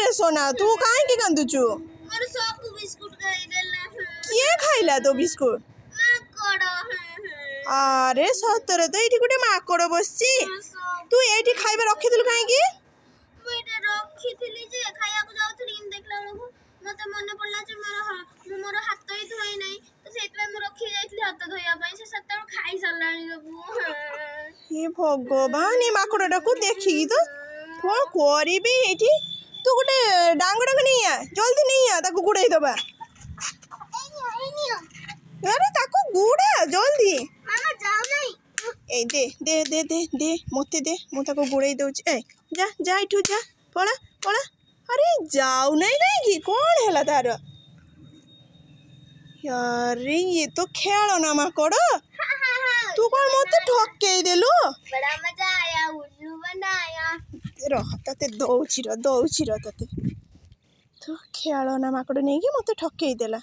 रे सोना तू काहे कांदुचु मोर सब बिस्कुट खाइदेला किए खाइला तो बिस्कुट माकड़ अरे सतरे तो ये गोटे माकड़ बसची तू ये खाଇବା रखिलु कहीं मुझे रखी जे खाया को जाउथली इन देखला बेलू मते मन पड़ला जे मोर हाथ ही धोई नहीं तो सेतबे मु रखी जाइतली हाथ धोया पई से सत्तर खाई सरलानी सब ये भगवान ये माकड़टा को देखी तो कौन करी ये तू गोटे डांग डांग नहीं आ जल्दी नहीं आ ताको गुड़ाई दबा अरे ताको गुड़ा जल्दी मामा जाओ नहीं ए दे दे दे दे दे मते दे मु ताको गुड़ाई दउछ ए जा जा इठू जा पळा पळा अरे जाऊ नहीं नहीं कि कौन हैला तार अरे ये तो खेलना माकड़ तू कौन मते ठके देलु बड़ा मजा आया उल्लू बनाया रह तते दउछि र तते तो खेलना माकड़ नहीं कि मते ठके देला